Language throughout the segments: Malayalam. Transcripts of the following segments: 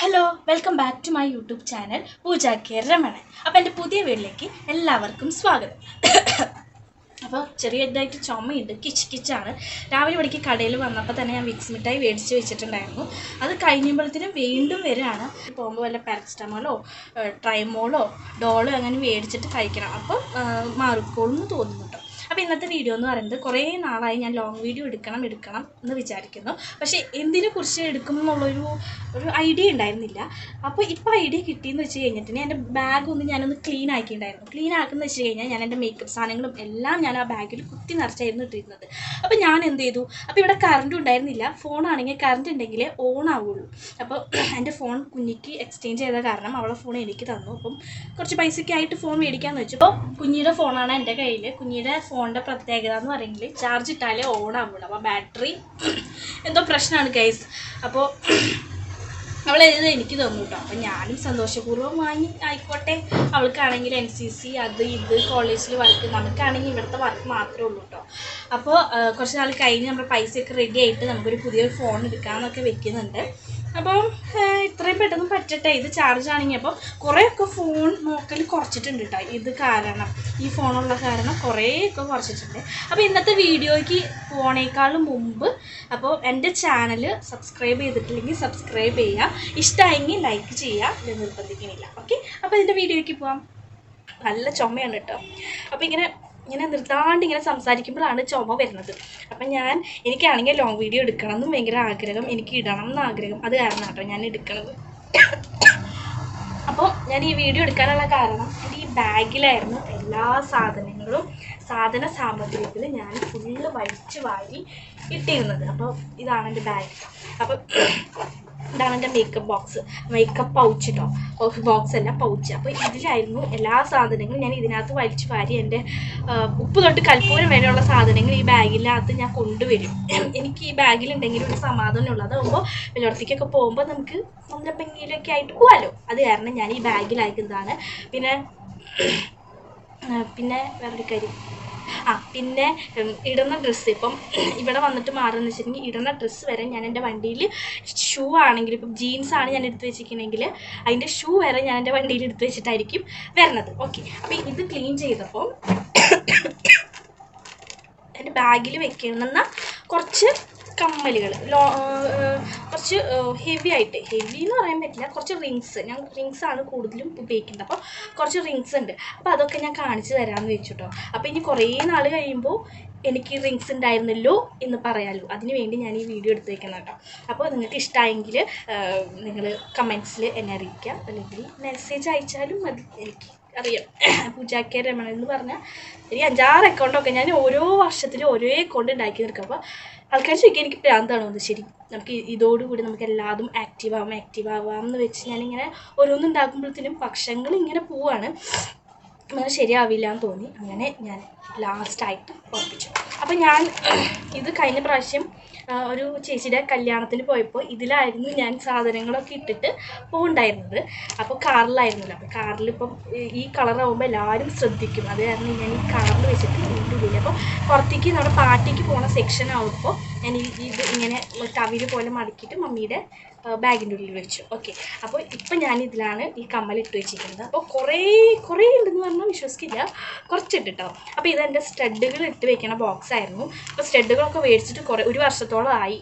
Hello welcome back to my YouTube channel Pooja K Ramanan. അപ്പോൾ എൻ്റെ പുതിയ വീട്ടിലേക്ക് എല്ലാവർക്കും സ്വാഗതം. അപ്പോൾ ചെറിയതായിട്ട് ചുമയുണ്ട്, കിച്ചാണ്. രാവിലെ ഇവിടേക്ക് കടയിൽ വന്നപ്പോൾ തന്നെ ഞാൻ വിക്സ് മിഠായി മേടിച്ച് വെച്ചിട്ടുണ്ടായിരുന്നു. അത് കഴിയുമ്പോഴത്തേനും വീണ്ടും വരികയാണ്. പോകുമ്പോൾ വല്ല പാരസിറ്റമോളോ ട്രൈമോളോ ഡോളോ അങ്ങനെ മേടിച്ചിട്ട് കഴിക്കണം. അപ്പോൾ മാറിക്കോളെന്ന് തോന്നുന്നു കേട്ടോ. അപ്പോൾ ഇന്നത്തെ വീഡിയോ എന്ന് പറയുന്നത് കുറേ നാളായി ഞാൻ ലോങ് വീഡിയോ എടുക്കണം എന്ന് വിചാരിക്കുന്നു. പക്ഷേ എന്തിനെക്കുറിച്ച് എടുക്കും എന്നുള്ളൊരു ഐഡിയ ഉണ്ടായിരുന്നില്ല. അപ്പോൾ ഇപ്പോൾ ഐഡിയ കിട്ടിയെന്ന് വെച്ച് കഴിഞ്ഞിട്ട് എൻ്റെ ബാഗ് ഞാനൊന്ന് ക്ലീൻ ആക്കിയിട്ടുണ്ടായിരുന്നു. ക്ലീൻ ആക്കുന്നത് വെച്ച് കഴിഞ്ഞാൽ ഞാൻ എൻ്റെ മേക്കപ്പ് സാധനങ്ങളും എല്ലാം ഞാൻ ആ ബാഗിൽ കുത്തി നിറച്ചായിരുന്നു ഇട്ടിരുന്നത്. അപ്പോൾ ഞാൻ എന്ത് ചെയ്തു, അപ്പോൾ ഇവിടെ കറണ്ട് ഉണ്ടായിരുന്നില്ല. ഫോണാണെങ്കിൽ കറണ്ട് ഉണ്ടെങ്കിലേ ഓൺ ആവുള്ളൂ. അപ്പോൾ എൻ്റെ ഫോൺ കുഞ്ഞിക്ക് എക്സ്ചേഞ്ച് ചെയ്ത കാരണം അവളെ ഫോൺ എനിക്ക് തന്നു. അപ്പം കുറച്ച് പൈസയ്ക്ക് ആയിട്ട് ഫോൺ മേടിക്കാമെന്ന് വെച്ചു. അപ്പോൾ കുഞ്ഞിയുടെ ഫോണാണ് എൻ്റെ കയ്യിൽ. കുഞ്ഞിയുടെ ഫോണിൻ്റെ പ്രത്യേകത എന്ന് പറയുന്നത് ചാർജ് ഇട്ടാലേ ഓൺ ആവുള്ളൂ. അപ്പോൾ ബാറ്ററി എന്തോ പ്രശ്നമാണ് ഗൈസ്. അപ്പോൾ അവളെഴുതി എനിക്ക് തന്നു കേട്ടോ. അപ്പം ഞാനും സന്തോഷപൂർവ്വം വാങ്ങി, ആയിക്കോട്ടെ. അവൾക്കാണെങ്കിൽ NCC അത് ഇത് കോളേജിൽ വർക്ക്, നമുക്കാണെങ്കിൽ ഇവിടുത്തെ വർക്ക് മാത്രമേ ഉള്ളൂ കേട്ടോ. അപ്പോൾ കുറച്ച് നാൾ കഴിഞ്ഞ് നമ്മുടെ പൈസയൊക്കെ റെഡി ആയിട്ട് നമുക്കൊരു പുതിയൊരു ഫോൺ എടുക്കാമെന്നൊക്കെ വെക്കുന്നുണ്ട്. അപ്പം ഇത്രയും പെട്ടെന്ന് പറ്റട്ടെ. ഇത് ചാർജ് ആണെങ്കിൽ അപ്പം കുറേയൊക്കെ ഫോൺ നോക്കൽ കുറച്ചിട്ടുണ്ട് കേട്ടോ. ഇത് കാരണം, ഈ ഫോണുള്ള കാരണം കുറേയൊക്കെ കുറച്ചിട്ടുണ്ട്. അപ്പോൾ ഇന്നത്തെ വീഡിയോയ്ക്ക് പോണേക്കാളും മുമ്പ് അപ്പോൾ എൻ്റെ ചാനൽ സബ്സ്ക്രൈബ് ചെയ്തിട്ടില്ലെങ്കിൽ സബ്സ്ക്രൈബ് ചെയ്യുക, ഇഷ്ടമായെങ്കിൽ ലൈക്ക് ചെയ്യുക, ഇത് നിർബന്ധിക്കുന്നില്ല. ഓക്കെ, അപ്പോൾ ഇതിൻ്റെ വീഡിയോയ്ക്ക് പോവാം. നല്ല ചുമയാണ് കേട്ടോ. അപ്പോൾ ഇങ്ങനെ നിർത്താണ്ട് ഇങ്ങനെ സംസാരിക്കുമ്പോഴാണ് ചുമ വരുന്നത്. അപ്പം എനിക്കാണെങ്കിൽ ലോങ് വീഡിയോ എടുക്കണം എന്നും ഭയങ്കര ആഗ്രഹം, എനിക്ക് ഇടണം എന്ന് ആഗ്രഹം. അത് കാരണം കേട്ടോ ഞാൻ എടുക്കണത്. അപ്പോൾ ഞാൻ ഈ വീഡിയോ എടുക്കാനുള്ള കാരണം എൻ്റെ ഈ ബാഗിലായിരുന്നു എല്ലാ സാധന സാമഗ്രികൾ ഞാൻ ഫുള്ള് വലിച്ചു വാരി ഇട്ടിരുന്നത്. അപ്പോൾ ഇതാണ് എൻ്റെ ബാഗ്. അപ്പോൾ ഇതാണ് എൻ്റെ മേക്കപ്പ് പൗച്ച് കേട്ടോ. ബോക്സ് അല്ല, പൗച്ച്. അപ്പോൾ ഇതിലായിരുന്നു എല്ലാ സാധനങ്ങളും ഞാൻ ഇതിനകത്ത് വലിച്ചു വാരി. എൻ്റെ ഉപ്പ് തൊട്ട് കൽപ്പൂരം വരെയുള്ള സാധനങ്ങൾ ഈ ബാഗിനകത്ത് ഞാൻ കൊണ്ടുവരും. എനിക്ക് ഈ ബാഗിലുണ്ടെങ്കിലും ഒരു സമാധാനമുള്ളൂ. അതാകുമ്പോൾ വെള്ളത്തേക്കൊക്കെ പോകുമ്പോൾ നമുക്ക് മുദ്രപ്പെങ്കിലൊക്കെ ആയിട്ട് പോകാമല്ലോ. അത് കാരണം ഞാൻ ഈ ബാഗിലാക്കുന്നതാണ്. പിന്നെ വേറൊരു കാര്യം, പിന്നെ ഇടുന്ന ഡ്രസ്സ്, ഇപ്പം ഇവിടെ വന്നിട്ട് മാറുമെന്ന് വെച്ചിട്ടുണ്ടെങ്കിൽ ഇടുന്ന ഡ്രസ്സ് വരെ ഞാൻ എൻ്റെ വണ്ടിയിൽ, ഷൂ ആണെങ്കിൽ ഇപ്പം ജീൻസാണ് ഞാൻ എടുത്ത് വെച്ചിരിക്കണമെങ്കിൽ അതിൻ്റെ ഷൂ വരെ ഞാൻ എൻ്റെ വണ്ടിയിൽ എടുത്ത് വെച്ചിട്ടായിരിക്കും വരുന്നത്. ഓക്കെ, അപ്പോൾ ഇത് ക്ലീൻ ചെയ്തപ്പോൾ എൻ്റെ ബാഗിൽ വെക്കുന്ന കുറച്ച് കമ്മലുകൾ, കുറച്ച് ഹെവി എന്ന് പറയാൻ പറ്റില്ല, കുറച്ച് റിങ്സ്, ഞാൻ റിങ്സാണ് കൂടുതലും ഉപയോഗിക്കുന്നത്. അപ്പോൾ കുറച്ച് റിങ്സ് ഉണ്ട്. അപ്പോൾ അതൊക്കെ ഞാൻ കാണിച്ചു തരാമെന്ന് വെച്ചു കേട്ടോ. അപ്പോൾ ഇനി കുറേ നാൾ കഴിയുമ്പോൾ എനിക്ക് റിങ്സ് ഉണ്ടായിരുന്നല്ലോ എന്ന് പറയാമല്ലോ, അതിന് വേണ്ടി ഞാൻ ഈ വീഡിയോ എടുത്ത് വയ്ക്കുന്നത് കേട്ടോ. അപ്പോൾ നിങ്ങൾക്ക് ഇഷ്ടമായെങ്കിൽ നിങ്ങൾ കമൻറ്റ്സിൽ എന്നെ അറിയിക്കുക, അല്ലെങ്കിൽ മെസ്സേജ് അയച്ചാലും മതി. എനിക്ക് അറിയാം, പൂജ കെ രമണൻ എന്ന് പറഞ്ഞാൽ എനിക്ക് 5-6 അക്കൗണ്ടൊക്കെ ഞാൻ ഓരോ വർഷത്തിലും ഓരോ അക്കൗണ്ട് ഉണ്ടാക്കി നിൽക്കും. അപ്പോൾ ആൾക്കാർ ചോദിക്കുക എനിക്ക് പ്രാന്താണോ എന്ന്. ശരി, നമുക്ക് ഇതോടുകൂടി നമുക്ക് എല്ലാതും ആക്റ്റീവ് ആവാം എന്ന് വെച്ച് ഞാനിങ്ങനെ ഓരോന്നുണ്ടാക്കുമ്പോഴത്തേനും പക്ഷങ്ങൾ ഇങ്ങനെ പോവാണ്. അങ്ങനെ ശരിയാവില്ല എന്ന് തോന്നി. അങ്ങനെ ഞാൻ ലാസ്റ്റായിട്ട് ഉറപ്പിച്ചു. അപ്പോൾ ഞാൻ ഇത് കഴിഞ്ഞ പ്രാവശ്യം ഒരു ചേച്ചിയുടെ കല്യാണത്തിന് പോയപ്പോൾ ഇതിലായിരുന്നു ഞാൻ സാധനങ്ങളൊക്കെ ഇട്ടിട്ട് പോകുന്നുണ്ടായിരുന്നത്. അപ്പോൾ കാറിലായിരുന്നല്ലോ. അപ്പോൾ കാറിലിപ്പം ഈ കളറാകുമ്പോൾ എല്ലാവരും ശ്രദ്ധിക്കും. അത് കാരണം ഞാൻ ഈ കാറിൽ വെച്ചിട്ട് കൊണ്ടുപോയില്ല. അപ്പോൾ പുറത്തേക്ക് നമ്മുടെ പാർട്ടിക്ക് പോകുന്ന സെക്ഷൻ ആവുമ്പോൾ ഞാൻ ഇത് ഇങ്ങനെ ടവിൽ പോലെ മടക്കിയിട്ട് മമ്മിയുടെ ബാഗിൻ്റെ ഉള്ളിൽ വെച്ചു. ഓക്കെ, അപ്പോൾ ഇപ്പം ഞാൻ ഇതിലാണ് ഈ കമ്മൽ ഇട്ട് വെച്ചിരിക്കുന്നത്. അപ്പോൾ കുറേ ഉണ്ടെന്ന് പറഞ്ഞാൽ വിശ്വസിക്കില്ല, കുറച്ചിട്ട് കേട്ടോ. അപ്പോൾ ഇതെൻ്റെ സ്റ്റഡുകൾ ഇട്ട് വെക്കുന്ന ബോക്സ് ആയിരുന്നു. അപ്പോൾ സ്റ്റഡുകളൊക്കെ മേടിച്ചിട്ട് ഒരു വർഷത്തോളം ആയി.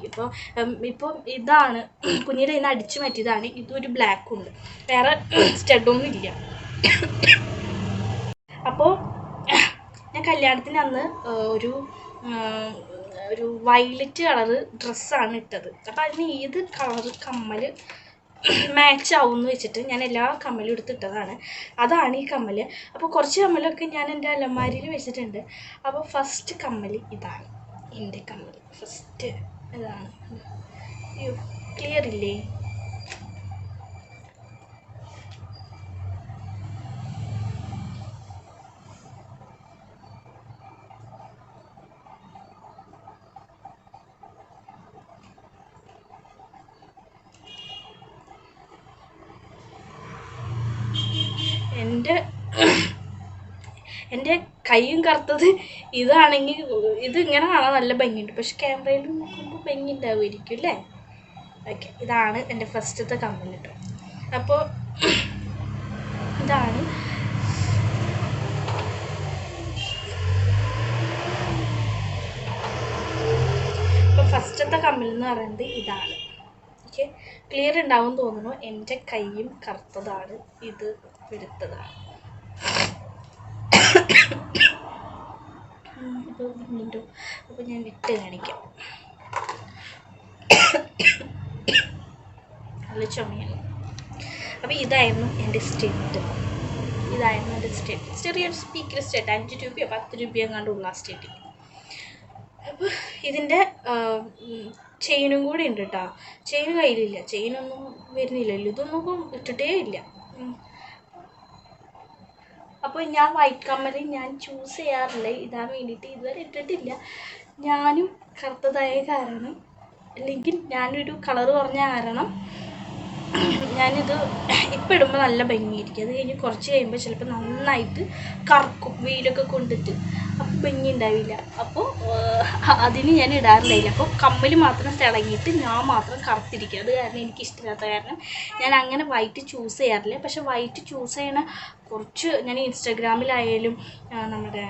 ഇപ്പം ഇതാണ് കുഞ്ഞിൻ്റെ ഇന്ന് അടിച്ചു മാറ്റിയതാണ്. ഇതൊരു ബ്ലാക്കും ഉണ്ട്, വേറെ സ്റ്റഡൊന്നും ഇല്ല. അപ്പോൾ ഞാൻ കല്യാണത്തിന് അന്ന് ഒരു വയലറ്റ് കളറ് ഡ്രസ്സാണ് ഇട്ടത്. അപ്പോൾ അതിന് ഏത് കളറ് കമ്മൽ മാച്ച് ആവുമെന്ന് വെച്ചിട്ട് ഞാൻ എല്ലാ കമ്മലും എടുത്തിട്ടതാണ്. അതാണ് ഈ കമ്മൽ. അപ്പോൾ കുറച്ച് കമ്മലൊക്കെ ഞാൻ എൻ്റെ അലമാരിയിൽ വെച്ചിട്ടുണ്ട്. അപ്പോൾ ഫസ്റ്റ് കമ്മൽ ഇതാണ്, എൻ്റെ കമ്മൽ ഫസ്റ്റ് ഇതാണ്. ക്ലിയർ ഇല്ലേ? എൻ്റെ കൈയും കറുത്തത് ഇതാണെങ്കിൽ ഇത് ഇങ്ങനെ കാണാൻ നല്ല ഭംഗിയുണ്ട്, പക്ഷെ ക്യാമറയിൽ നോക്കുമ്പോൾ ഭംഗി ഉണ്ടാവുമായിരിക്കും അല്ലേ? ഓക്കെ, ഇതാണ് എൻ്റെ ഫസ്റ്റത്തെ കമ്മൽ കേട്ടോ. അപ്പോൾ ഇതാണ് ഇപ്പോൾ ഫസ്റ്റത്തെ കമ്മൽ എന്ന് പറയുന്നത് ഇതാണ്. ഓക്കെ, ക്ലിയർ ഉണ്ടാവും തോന്നുന്നു. എൻ്റെ കൈയും കറുത്തതാണ്, ഇത് വെളുത്തതാണ്. ഇപ്പോൾ വീണ്ടും അപ്പോൾ ഞാൻ ഇട്ട് കാണിക്കാം. നല്ല ചുമയാണ്. അപ്പോൾ ഇതായിരുന്നു എൻ്റെ സ്റ്റെറ്റ്. ചെറിയൊരു സ്പീക്കർ സ്റ്റെറ്റ്, 5 രൂപയോ 10 രൂപയോ എങ്ങാണ്ടുള്ള ആ സ്റ്റെറ്റ്. അപ്പോൾ ഇതിൻ്റെ ചെയിനും കൂടി ഉണ്ട് കേട്ടോ. ചെയിൻ കയ്യിലില്ല, ചെയിനൊന്നും വരുന്നില്ലല്ലോ, ഇതൊന്നും ഇട്ടിട്ടേ ഇല്ല. അപ്പോൾ ഞാൻ വൈറ്റ് കമ്മൽ ഞാൻ ചൂസ് ചെയ്യാറില്ല, ഇടാൻ വേണ്ടിയിട്ട് ഇതുവരെ ഇട്ടിട്ടില്ല. ഞാനും കറുത്തതായ കാരണം, അല്ലെങ്കിൽ ഞാനൊരു കളർ കുറഞ്ഞ കാരണം ഞാനിത് ഇപ്പം ഇടുമ്പോൾ നല്ല ഭംഗിയായിരിക്കും. അത് കഴിഞ്ഞ് കുറച്ച് കഴിയുമ്പോൾ ചിലപ്പോൾ നന്നായിട്ട് കറക്കും, വെയിലൊക്കെ കൊണ്ടിട്ട്, അപ്പോൾ ഭംഗി ഉണ്ടാവില്ല. അപ്പോൾ അതിന് ഞാൻ ഇടാറില്ല. അപ്പോൾ കമ്മൽ മാത്രം തിളങ്ങിയിട്ട് ഞാൻ മാത്രം കറുത്തിരിക്കും. അത് കാരണം എനിക്കിഷ്ടമില്ലാത്ത കാരണം ഞാൻ അങ്ങനെ വൈറ്റ് ചൂസ് ചെയ്യാറില്ല. പക്ഷെ വൈറ്റ് ചൂസ് ചെയ്യണ കുറച്ച് ഞാൻ ഇൻസ്റ്റാഗ്രാമിലായാലും നമ്മുടെ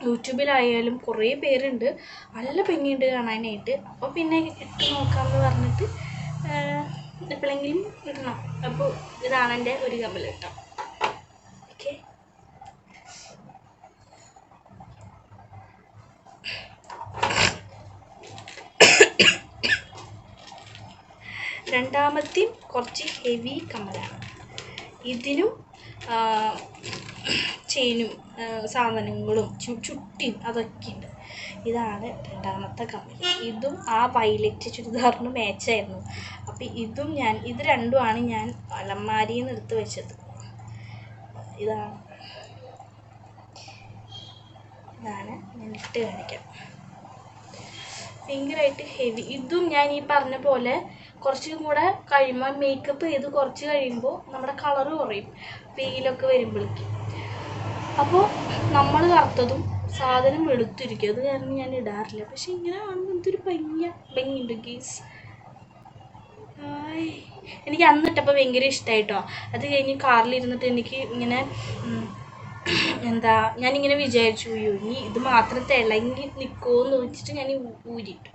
യൂട്യൂബിലായാലും കുറേ പേരുണ്ട്, നല്ല ഭംഗിയുണ്ട് കാണാനായിട്ട്. അപ്പോൾ പിന്നെ ഇട്ട് നോക്കാമെന്ന് പറഞ്ഞിട്ട് എപ്പോഴെങ്കിലും ഇടണം. അപ്പോൾ ഇതാണ് എൻ്റെ ഒരു കമ്മൽ കേട്ടോ. ഓക്കെ, രണ്ടാമത്തെയും കുറച്ച് ഹെവി കമ്മലാണ്. ഇതിനും ചെയിനും സാധനങ്ങളും ചുട്ടിയും അതൊക്കെ ഉണ്ട്. ഇതാണ് രണ്ടാമത്തെ കമ്മൽ. ഇതും ആ വയലറ്റ് ചുരിദാറിന് മാച്ചായിരുന്നു. അപ്പോൾ ഇത് രണ്ടുമാണ് ഞാൻ അലമാരിയിൽ നിന്ന് എടുത്ത് വെച്ചത്. ഇതാണ് ഞാൻ ഇട്ട് കാണിക്കാം. ഭയങ്കരമായിട്ട് ഹെവി. ഇതും ഞാൻ ഈ പറഞ്ഞ പോലെ കുറച്ചും കൂടെ കഴിയുമ്പോൾ മേക്കപ്പ് ചെയ്ത് കുറച്ച് കഴിയുമ്പോൾ നമ്മുടെ കളറ് കുറയും, വെയിലൊക്കെ വരുമ്പോഴേക്ക്. അപ്പോൾ നമ്മൾ കറുത്തതും സാധനം വെളുത്തിരിക്കും. അത് കാരണം ഞാൻ ഇടാറില്ല. പക്ഷെ ഇങ്ങനെ കാണുമ്പോൾ എന്തൊരു ഭംഗിയുണ്ട് ഗീസ്. എനിക്ക് അന്നിട്ടപ്പോൾ ഭയങ്കര ഇഷ്ടമായിട്ടോ. അത് കഴിഞ്ഞ് കാറിലിരുന്നിട്ട് എനിക്ക് ഇങ്ങനെ ഞാനിങ്ങനെ വിചാരിച്ചു, ഇനി ഇത് മാത്രം തിളങ്ങി നിൽക്കുമോ എന്ന് വെച്ചിട്ട് ഞാൻ ഊരിയിട്ടു.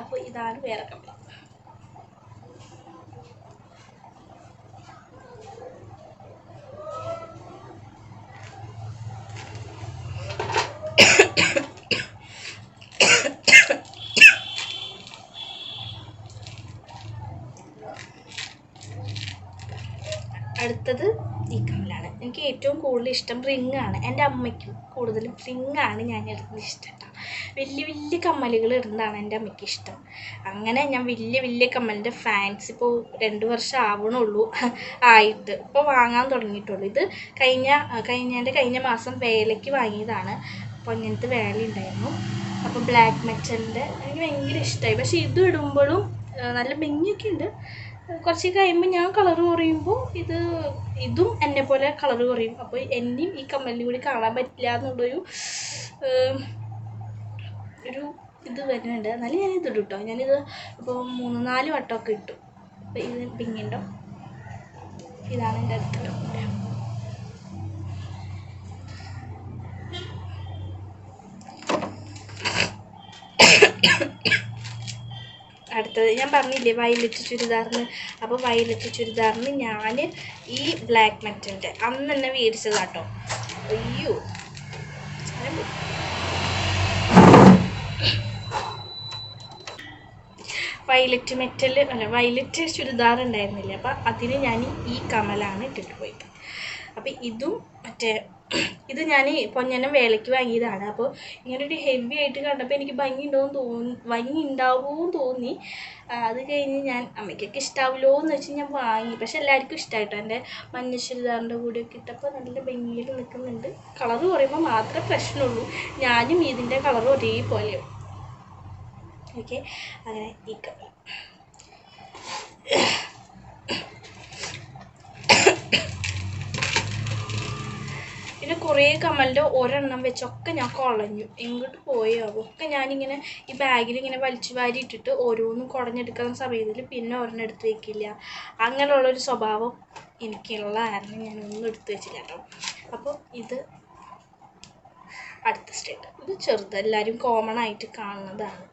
അപ്പോൾ ഇതാണ് വേറെ കമ്മൽ. അടുത്തത് ഈ കമ്മലാണ്. എനിക്ക് ഏറ്റവും കൂടുതൽ ഇഷ്ടം റിങ്ങാണ്. എൻ്റെ അമ്മയ്ക്കും കൂടുതലും റിങ്ങാണ് ഞാൻ ഇടുന്നത് ഇഷ്ടം. വലിയ വലിയ കമ്മലുകൾ ഇടുന്നതാണ് എൻ്റെ അമ്മയ്ക്ക് ഇഷ്ടം. അങ്ങനെ ഞാൻ വലിയ കമ്മലിൻ്റെ ഫാൻസ് ഇപ്പോൾ 2 വർഷം ആവണുള്ളൂ ആയിട്ട്, ഇപ്പോൾ വാങ്ങാൻ തുടങ്ങിയിട്ടുള്ളൂ. ഇത് കഴിഞ്ഞ മാസം വേലയ്ക്ക് വാങ്ങിയതാണ്. അപ്പോൾ അങ്ങനത്തെ വേല ഉണ്ടായിരുന്നു. അപ്പോൾ ബ്ലാക്ക് മെറ്റലിൻ്റെ എനിക്ക് ഭയങ്കര ഇഷ്ടമായി. പക്ഷേ ഇത് ഇടുമ്പോഴും നല്ല ഭംഗിയൊക്കെ ഉണ്ട്. കുറച്ച് കഴിയുമ്പോൾ ഞാൻ കളർ കുറയുമ്പോൾ ഇതും എന്നെ പോലെ കളർ കുറയും. അപ്പോൾ എന്നെയും ഈ കമ്മലിനും കൂടി കാണാൻ പറ്റില്ല എന്നുള്ളൊരു ഇത് വരുന്നുണ്ട്. എന്നാലും ഞാനിത് ഇടും കേട്ടോ. ഞാനിത് ഇപ്പോൾ 3-4 വട്ടമൊക്കെ ഇട്ടു. അപ്പോൾ ഇത് ഭംഗിയുണ്ടോ? ഇതാണ് എൻ്റെ അടുത്ത കമ്മൽ. അടുത്തത് ഞാൻ പറഞ്ഞില്ലേ വയലറ്റ് ചുരിദാറിന്. അപ്പോൾ വയലറ്റ് ചുരിദാറിന് ഞാൻ ഈ ബ്ലാക്ക് മെറ്റലിൻ്റെ അന്ന് തന്നെ മേടിച്ചതാട്ടോ. അയ്യോ, വയലറ്റ് ചുരിദാർ ഉണ്ടായിരുന്നില്ല. അപ്പം അതിന് ഞാൻ ഈ കമ്മലാണ് ഇട്ടിട്ട് പോയിട്ട്. അപ്പം ഇത് ഞാൻ പൊന്നനം വേലയ്ക്ക് വാങ്ങിയതാണ്. അപ്പോൾ ഇങ്ങനൊരു ഹെവി ആയിട്ട് കണ്ടപ്പോൾ എനിക്ക് ഭംഗി ഉണ്ടാവുമെന്ന് തോന്നി. അത് കഴിഞ്ഞ് ഞാൻ അമ്മയ്ക്കൊക്കെ ഇഷ്ടാവുമല്ലോ എന്ന് വെച്ച് ഞാൻ വാങ്ങി. പക്ഷെ എല്ലാവർക്കും ഇഷ്ടമായിട്ടോ. എൻ്റെ മഞ്ഞ ചുരിദാറിൻ്റെ കൂടെയൊക്കെ ഇട്ടപ്പോൾ നല്ല ഭംഗിയിൽ നിൽക്കുന്നുണ്ട്. കളറ് കുറയുമ്പോൾ മാത്രമേ പ്രശ്നമുള്ളൂ. ഞാനും ഇതിൻ്റെ കളർ ഒരേപോലെയോ. ഓക്കെ, അങ്ങനെ ഈ കമ്മൽ. പിന്നെ കുറേ കുറേ കമ്മലിൻ്റെ ഒരെണ്ണം വെച്ചൊക്കെ ഞാൻ കളഞ്ഞു. എങ്ങോട്ട് പോയോ ഒക്കെ ഞാനിങ്ങനെ ഈ ബാഗിൽ ഇങ്ങനെ വലിച്ചു വാരി ഇട്ടിട്ട് ഓരോന്നും കുടഞ്ഞെടുക്കുന്ന സമയത്തിൽ പിന്നെ ഒരെണ്ണം എടുത്ത് വയ്ക്കില്ല. അങ്ങനെയുള്ളൊരു സ്വഭാവം എനിക്കുള്ള കാരണം ഞാനൊന്നും എടുത്ത് വെച്ചില്ല കേട്ടോ. അപ്പോൾ ഇത് അടുത്ത സ്റ്റേറ്റ്. ഇത് ചെറുത്, എല്ലാവരും കോമൺ ആയിട്ട് കാണുന്നതാണ്.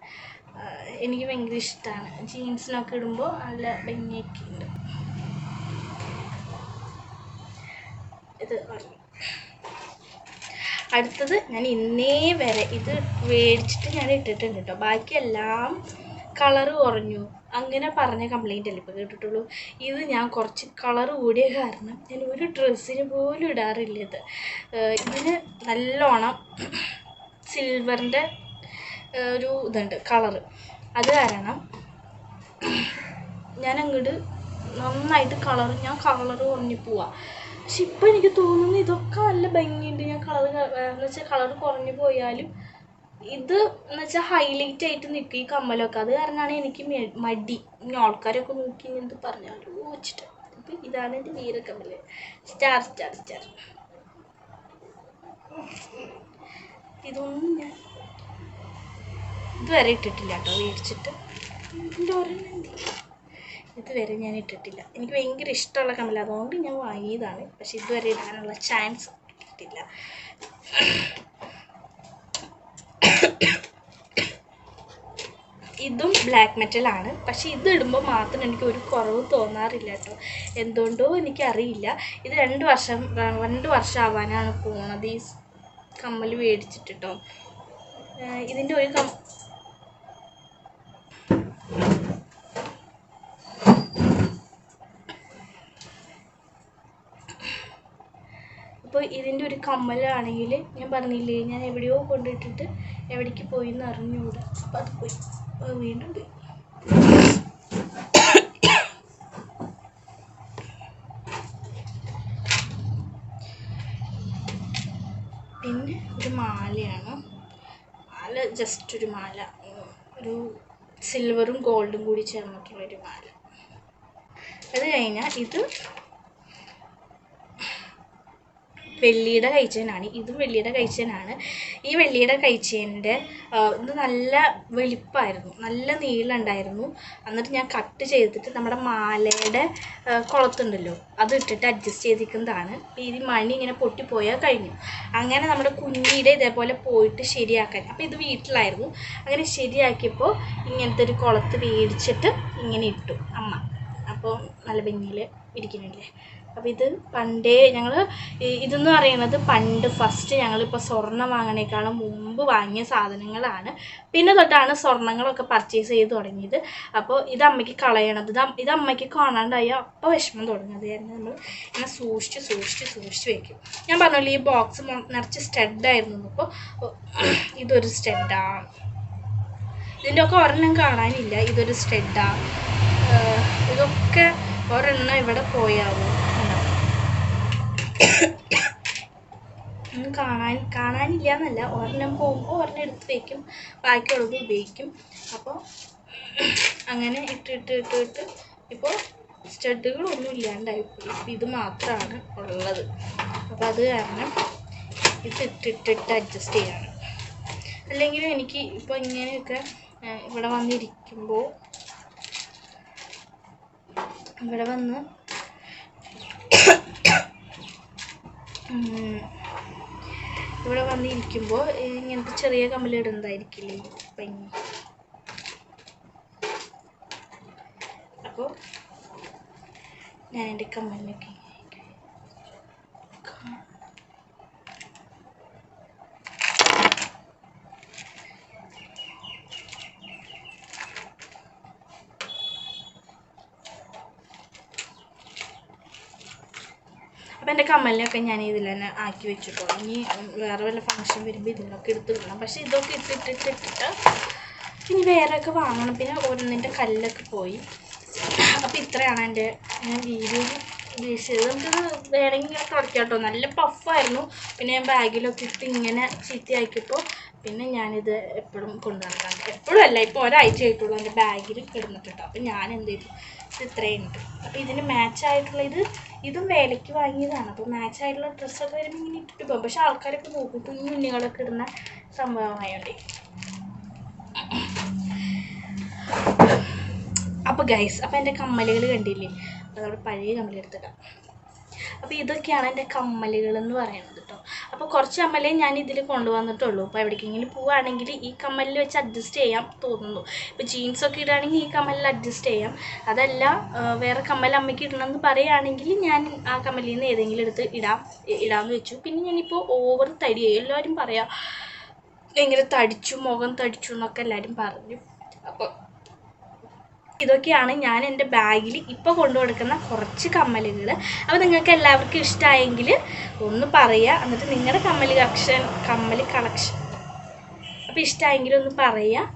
എനിക്ക് ഭയങ്കര ഇഷ്ടമാണ്. ജീൻസിനൊക്കെ ഇടുമ്പോൾ നല്ല ഭംഗിയൊക്കെ ഉണ്ട്. ഇത് പറഞ്ഞു. അടുത്തത് ഞാൻ ഇന്നേ വരെ ഇത് മേടിച്ചിട്ട് ഞാൻ ഇട്ടിട്ടുണ്ട് കേട്ടോ. ബാക്കിയെല്ലാം കളറ് കുറഞ്ഞു അങ്ങനെ പറഞ്ഞ കംപ്ലൈൻ്റ് അല്ലേ ഇപ്പോൾ കേട്ടിട്ടുള്ളൂ. ഇത് ഞാൻ കുറച്ച് കളറ് കൂടിയ കാരണം ഞാൻ ഒരു ഡ്രസ്സിന് പോലും ഇടാറില്ല. ഇതിന് നല്ലോണം സിൽവറിൻ്റെ ഒരു ഇതുണ്ട് കളറ്. അത് കാരണം ഞാൻ അങ്ങോട്ട് നന്നായിട്ട് ഞാൻ കളറ് കുറഞ്ഞു പോവാം. പക്ഷെ ഇപ്പോൾ എനിക്ക് തോന്നുന്നു ഇതൊക്കെ നല്ല ഭംഗിയുണ്ട്. ഞാൻ എന്ന് വെച്ചാൽ കളറ് കുറഞ്ഞു പോയാലും ഇത് എന്ന് വെച്ചാൽ ഹൈലൈറ്റ് ആയിട്ട് നിൽക്കും ഈ കമ്മലൊക്കെ. അത് കാരണമാണ് എനിക്ക് മടി. ഇനി ആൾക്കാരൊക്കെ നോക്കി എന്ത് പറഞ്ഞാലും വെച്ചിട്ട്. അപ്പം ഇതാണ് എൻ്റെ വീരക്കമ്മല്. സ്റ്റാർ. ഇതൊന്നും ഞാൻ ഇതുവരെ ഇട്ടിട്ടില്ല കേട്ടോ. മേടിച്ചിട്ട് ഇതുവരെ ഞാൻ ഇട്ടിട്ടില്ല. എനിക്ക് ഭയങ്കര ഇഷ്ടമുള്ള കമ്മല, അതുകൊണ്ട് ഞാൻ വാങ്ങിയതാണ്. പക്ഷെ ഇതുവരെ ഇടാനുള്ള ചാൻസ് കിട്ടിയിട്ടില്ല. ഇതും ബ്ലാക്ക് മെറ്റലാണ്. പക്ഷെ ഇത് ഇടുമ്പോൾ മാത്രം എനിക്ക് ഒരു കുറവ് തോന്നാറില്ല കേട്ടോ. എന്തുകൊണ്ടോ എനിക്കറിയില്ല. ഇത് 2 വർഷം ആവാനാണ് പോണത് ഈ കമ്മൽ മേടിച്ചിട്ടോ. ഇതിൻ്റെ ഒരു അപ്പോൾ ഇതിൻ്റെ ഒരു കമ്മലാണെങ്കിൽ ഞാൻ പറഞ്ഞില്ലേ, ഞാൻ എവിടെയോ കൊണ്ടിട്ടിട്ട് എവിടേക്ക് പോയി എന്ന് അറിഞ്ഞുകൂടാ. അപ്പോൾ അത് പോയി, വീണ്ടും പോയി. പിന്നെ ഒരു മാലയാണ്. മാല ജസ്റ്റ് ഒരു മാല, ഒരു സിൽവറും ഗോൾഡും കൂടി ചേർന്നിട്ടുള്ളൊരു മാല. അത് കഴിഞ്ഞാൽ ഇത് വെള്ളിയുടെ കൈച്ചേനാണ്. ഇതും വെള്ളിയുടെ കൈച്ചേനാണ്. ഈ വെള്ളിയുടെ കൈച്ചേൻ്റെ ഇത് നല്ല വെളുപ്പായിരുന്നു, നല്ല നീളമുണ്ടായിരുന്നു. എന്നിട്ട് ഞാൻ കട്ട് ചെയ്തിട്ട് നമ്മുടെ മാലയുടെ കുളത്തുണ്ടല്ലോ അത് ഇട്ടിട്ട് അഡ്ജസ്റ്റ് ചെയ്തിരിക്കുന്നതാണ്. ഈ മണി ഇങ്ങനെ പൊട്ടിപ്പോയാൽ കഴിഞ്ഞു. അങ്ങനെ നമ്മുടെ കുഞ്ഞിയുടെ ഇതേപോലെ പോയിട്ട് ശരിയാക്കാൻ. അപ്പോൾ ഇത് വീട്ടിലായിരുന്നു. അങ്ങനെ ശരിയാക്കിയപ്പോൾ ഇങ്ങനത്തെ ഒരു കുളത്ത് മേടിച്ചിട്ട് ഇങ്ങനെ ഇട്ടു അമ്മ. അപ്പോൾ നല്ല ഭംഗിയിൽ ഇരിക്കുന്നില്ലേ. അപ്പോൾ ഇത് പണ്ടേ ഇതെന്ന് പറയുന്നത് പണ്ട് ഫസ്റ്റ് ഞങ്ങളിപ്പോൾ സ്വർണ്ണം വാങ്ങണേക്കാളും മുമ്പ് വാങ്ങിയ സാധനങ്ങളാണ്. പിന്നെ തൊട്ടാണ് സ്വർണ്ണങ്ങളൊക്കെ പർച്ചേസ് ചെയ്ത് തുടങ്ങിയത്. അപ്പോൾ ഇത് അമ്മയ്ക്ക് കളയണത്, ഇത് അമ്മയ്ക്ക് കാണാണ്ടായി അപ്പോൾ വിഷമം തുടങ്ങിയത്. നമ്മൾ ഇങ്ങനെ സൂക്ഷിച്ച് വയ്ക്കും. ഞാൻ പറഞ്ഞല്ലോ ഈ ബോക്സ് നിറച്ച് സ്റ്റഡായിരുന്നു. അപ്പോൾ ഇതൊരു സ്റ്റഡാണ്. ഇതിൻ്റെ ഒക്കെ ഒരെണ്ണം കാണാനില്ല. ഇതൊരു സ്റ്റഡാണ്. ഇതൊക്കെ ഒരെണ്ണം ഇവിടെ പോയാവും. ഒന്നും കാണാനില്ല എന്നല്ല, ഒരെണ്ണം പോകുമ്പോൾ ഒരെണ്ണം എടുത്ത് വയ്ക്കും, ബാക്കിയുള്ളത് ഉപയോഗിക്കും. അപ്പോൾ അങ്ങനെ ഇട്ട് ഇപ്പോൾ സ്റ്റഡുകളൊന്നും ഇല്ലാണ്ടായിപ്പോയി. ഇത് മാത്രമാണ് ഉള്ളത്. അപ്പോൾ അത് കാരണം ഇത് ഇട്ടിട്ട് അഡ്ജസ്റ്റ് ചെയ്യാണ്. അല്ലെങ്കിലും എനിക്ക് ഇപ്പോൾ ഇങ്ങനെയൊക്കെ ഇവിടെ വന്നിരിക്കുമ്പോൾ ഇവിടെ വന്നിരിക്കുമ്പോൾ ഇങ്ങനത്തെ ചെറിയ കമ്മലിടുന്നതായിരിക്കില്ലേ ഭംഗി. അപ്പോൾ ഞാൻ എൻ്റെ കമ്മലിനൊക്കെ അപ്പോൾ എൻ്റെ കമ്മലിനൊക്കെ ഞാൻ ഇതിൽ തന്നെ ആക്കി വെച്ചിട്ടോ. ഇനി വേറെ വല്ല ഫംഗ്ഷൻ വരുമ്പോൾ ഇതിനൊക്കെ എടുത്ത് വിടണം. പക്ഷേ ഇതൊക്കെ ഇട്ടിട്ട് ഇനി വേറെയൊക്കെ വാങ്ങണം. പിന്നെ ഓരോന്നിൻ്റെ കല്ലൊക്കെ പോയി. അപ്പോൾ ഇത്രയാണ് എൻ്റെ വീഡിയോ ഉദ്ദേശിച്ചത്. നമുക്കിത് വേണമെങ്കിൽ ഇങ്ങനെ തുടയ്ക്കാം കേട്ടോ. നല്ല പഫായിരുന്നു. പിന്നെ ഞാൻ ബാഗിലൊക്കെ ഇട്ട് ഇങ്ങനെ ചീത്തയാക്കിയപ്പോൾ പിന്നെ ഞാനിത് എപ്പോഴും കൊണ്ടു നടക്കാറുണ്ട്. എപ്പോഴും അല്ല, ഇപ്പോൾ ഒരാഴ്ച ആയിട്ടുള്ളൂ എൻ്റെ ബാഗിൽ കിടന്നിട്ടുണ്ട്. അപ്പം ഞാൻ എന്ത് ചെയ്തു, ഇത് ഇത്രയും ഉണ്ട്. അപ്പോൾ ഇതിന് മാച്ചായിട്ടുള്ള ഇതും വേലയ്ക്ക് വാങ്ങിയതാണ്. അപ്പോൾ മാച്ചായിട്ടുള്ള ഡ്രസ്സൊക്കെ വരുമ്പോൾ ഇങ്ങനെ ഇട്ടിട്ട് പോകും. പക്ഷെ ആൾക്കാരൊക്കെ നോക്കും, കുഞ്ഞുണ്ണികളൊക്കെ ഇടുന്ന സംഭവമായോണ്ടേ. അപ്പോൾ ഗൈസ്, അപ്പോൾ എൻ്റെ കമ്മലുകൾ കണ്ടില്ലേ, അപ്പോൾ നമ്മുടെ പഴയ കമ്മലെടുത്തിടാം. അപ്പോൾ ഇതൊക്കെയാണ് എൻ്റെ കമ്മലുകൾ എന്ന് പറയുന്നത് കേട്ടോ. അപ്പോൾ കുറച്ച് കമ്മലേ ഞാൻ ഇതിൽ കൊണ്ടുവന്നിട്ടുള്ളൂ. അപ്പോൾ എവിടേക്കെങ്കിലും പോവുകയാണെങ്കിൽ ഈ കമ്മലിൽ വെച്ച് അഡ്ജസ്റ്റ് ചെയ്യാൻ തോന്നുന്നു. ഇപ്പോൾ ജീൻസൊക്കെ ഇടുകയാണെങ്കിൽ ഈ കമ്മലിൽ അഡ്ജസ്റ്റ് ചെയ്യാം. അതല്ല വേറെ കമ്മൽ അമ്മയ്ക്ക് ഇടണമെന്ന് പറയുകയാണെങ്കിൽ ഞാൻ ആ കമ്മലിൽ നിന്ന് ഏതെങ്കിലും എടുത്ത് ഇടാമെന്ന് വെച്ചു. പിന്നെ ഞാനിപ്പോൾ ഓവർ തടിയായി, എല്ലാവരും പറയാം ഭയങ്കര തടിച്ചു, മുഖം തടിച്ചു എന്നൊക്കെ എല്ലാവരും പറഞ്ഞു. അപ്പോൾ ഇതൊക്കെയാണ് ഞാൻ എൻ്റെ ബാഗിൽ ഇപ്പോൾ കൊണ്ടു കൊടുക്കുന്ന കുറച്ച് കമ്മലുകൾ. അപ്പോൾ നിങ്ങൾക്ക് എല്ലാവർക്കും ഇഷ്ടമായെങ്കിൽ ഒന്ന് പറയുക. എന്നിട്ട് നിങ്ങളുടെ കമ്മൽ കളക്ഷൻ അപ്പോൾ ഇഷ്ടമായെങ്കിൽ ഒന്ന് പറയുക.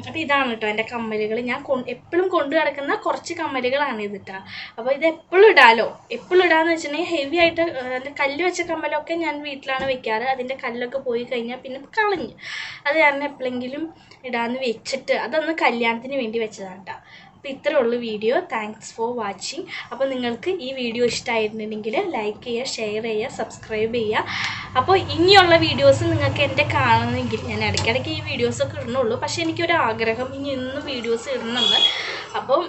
അപ്പോൾ ഇതാണ് കേട്ടോ എൻ്റെ കമ്മലുകൾ. ഞാൻ എപ്പോഴും കൊണ്ടു നടക്കുന്ന കുറച്ച് കമ്മലുകളാണ് ഇത് കേട്ടോ. അപ്പോൾ ഇത് എപ്പോഴും ഇടാമല്ലോ. എപ്പോഴും ഇടാമെന്ന് വെച്ചിട്ടുണ്ടെങ്കിൽ ഹെവി ആയിട്ട് എൻ്റെ കല്ല് വെച്ച കമ്മലൊക്കെ ഞാൻ വീട്ടിലാണ് വെക്കാറ്. അതിൻ്റെ കല്ലൊക്കെ പോയി കഴിഞ്ഞാൽ പിന്നെ കളഞ്ഞു. അത് ഞാൻ എപ്പോഴെങ്കിലും ഇടാമെന്ന് വെച്ചിട്ട് അതൊന്ന് കല്യാണത്തിന് വേണ്ടി വെച്ചതാണ് കേട്ടോ. അപ്പോൾ ഇത്രേ ഉള്ളൂ വീഡിയോ. Thanks for watching. അപ്പോൾ നിങ്ങൾക്ക് ഈ വീഡിയോ ഇഷ്ടമായിരുന്നുണ്ടെങ്കിൽ ലൈക്ക് ചെയ്യുക, ഷെയർ ചെയ്യുക, സബ്സ്ക്രൈബ് ചെയ്യുക. അപ്പോൾ ഇനിയുള്ള വീഡിയോസ് നിങ്ങൾക്ക് എൻ്റെ കാണണമെങ്കിൽ, ഞാൻ ഇടയ്ക്കിടയ്ക്ക് ഈ വീഡിയോസൊക്കെ ഇടണുള്ളൂ, പക്ഷേ എനിക്കൊരാഗ്രഹം ഇനി ഇന്നും വീഡിയോസ് ഇടണമെന്ന്. അപ്പം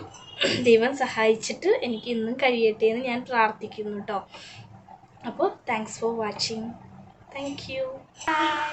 ദൈവം സഹായിച്ചിട്ട് എനിക്ക് ഇന്നും കഴിയട്ടെ എന്ന് ഞാൻ പ്രാർത്ഥിക്കുന്നു കേട്ടോ. അപ്പോൾ thanks for watching. Thank you. By.